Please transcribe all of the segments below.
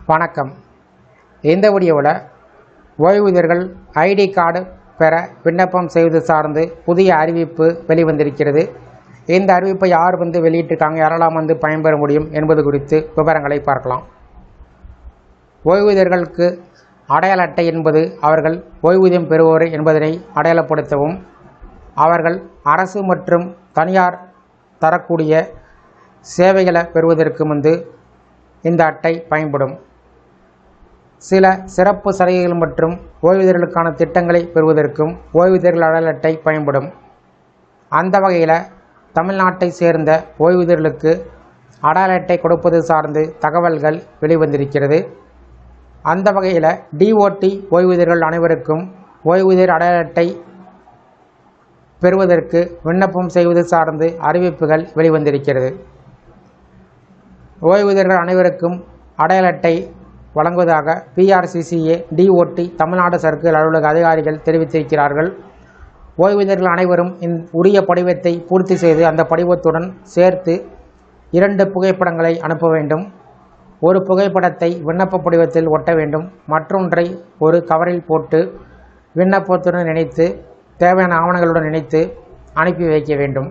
வணக்கம். இந்த வீடியோவில் ஓய்வூதியர்கள் ஐடி கார்டு பெற விண்ணப்பம் செய்வது சார்ந்து புதிய அறிவிப்பு வெளிவந்திருக்கிறது. இந்த அறிவிப்பை யார் வெளியிட்டிருக்காங்க, யாரெல்லாம் பயன்பெற முடியும் என்பது குறித்து விவரங்களை பார்க்கலாம். ஓய்வூதியர்களுக்கு அடையாள அட்டை என்பது அவர்கள் ஓய்வூதியம் பெறுவோர் என்பதனை அடையாளப்படுத்தவும், அவர்கள் அரசு மற்றும் தனியார் தரக்கூடிய சேவைகளை பெறுவதற்கும் இந்த அட்டை பயன்படும். சில சிறப்பு சலுகைகள் மற்றும் ஓய்வூதியர்களுக்கான திட்டங்களை பெறுவதற்கும் ஓய்வூதியர்கள் அடையாள அட்டை பயன்படும். அந்த வகையில் தமிழ்நாட்டை சேர்ந்த ஓய்வூதியர்களுக்கு அடையாள அட்டை கொடுப்பது சார்ந்து தகவல்கள் வெளிவந்திருக்கிறது. அந்த வகையில் டிஓடி ஓய்வூதியர்கள் அனைவருக்கும் ஓய்வூதியர் அடையாள அட்டை பெறுவதற்கு விண்ணப்பம் செய்வது சார்ந்து அறிவிப்புகள் வெளிவந்திருக்கிறது. ஓய்வூதியர்கள் அனைவருக்கும் அடையாள அட்டை வழங்குவதாக PRCCA DOT தமிழ்நாடு சர்க்கிள் அலுவலக அதிகாரிகள் தெரிவித்திருக்கிறார்கள். ஓய்வூதியர்கள் அனைவரும் உரிய படிவத்தை பூர்த்தி செய்து அந்த படிவத்துடன் சேர்த்து 2 புகைப்படங்களை அனுப்ப வேண்டும். ஒரு புகைப்படத்தை விண்ணப்ப படிவத்தில் ஒட்ட வேண்டும். மற்றொன்றை ஒரு கவரில் போட்டு விண்ணப்பத்துடன் இணைத்து தேவையான ஆவணங்களுடன் இணைத்து அனுப்பி வைக்க வேண்டும்.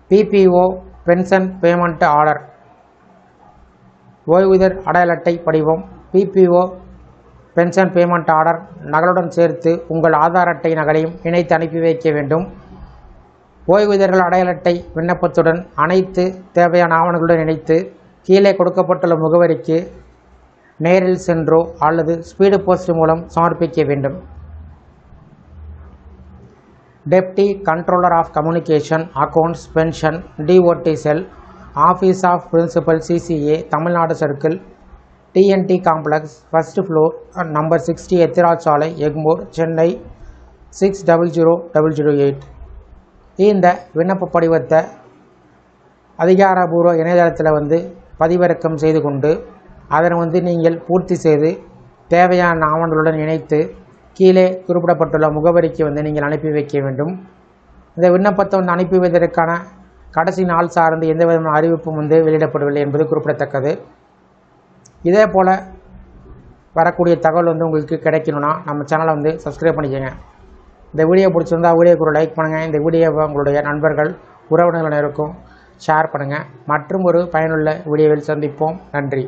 PPO பென்ஷன் பேமெண்ட் ஆர்டர் ஓய்வூதியர் அடையாள அட்டை படிவம், PPO பென்ஷன் பேமெண்ட் ஆர்டர் நகலுடன் சேர்த்து உங்கள் ஆதார் அட்டை நகலையும் இணைத்து அனுப்பி வைக்க வேண்டும். ஓய்வூதியர்கள் அடையாள அட்டை விண்ணப்பத்துடன் அனைத்து தேவையான ஆவணங்களுடன் இணைத்து கீழே கொடுக்கப்பட்டுள்ள முகவரிக்கு நேரில் சென்றோ அல்லது ஸ்பீடு போஸ்ட் மூலம் சமர்ப்பிக்க வேண்டும். Deputy controller of communication accounts pension DOT cell, office of principal CCA Tamil Nadu circle, TNT complex, first floor, number 60, Ethiraj சாலை, எக்மோர், சென்னை 600008. இந்த விண்ணப்ப படிவத்தை அதிகாரபூர்வ இணையதளத்தில் பதிவிறக்கம் செய்து கொண்டு அதனை நீங்கள் பூர்த்தி செய்து தேவையான ஆவணங்களுடன் இணைத்து கீழே குறிப்பிடப்பட்டுள்ள முகவரிக்கு நீங்கள் அனுப்பி வைக்க வேண்டும். இந்த விண்ணப்பத்தை அனுப்பி வைப்பதற்கான கடைசி நாள் சார்ந்து எந்த விதமான அறிவிப்பும் வெளியிடப்படவில்லை என்பது குறிப்பிடத்தக்கது. இதே போல் வரக்கூடிய தகவல் உங்களுக்கு கிடைக்கணும்னா நம்ம சேனலை சப்ஸ்கிரைப் பண்ணிக்கோங்க. இந்த வீடியோ பிடிச்சிருந்தால் வீடியோக்கு ஒரு லைக் பண்ணுங்கள். இந்த வீடியோவை உங்களுடைய நண்பர்கள் உறவினர்கள் அனைவருக்கும் ஷேர் பண்ணுங்கள். மற்றும் ஒரு பயனுள்ள வீடியோவில் சந்திப்போம். நன்றி.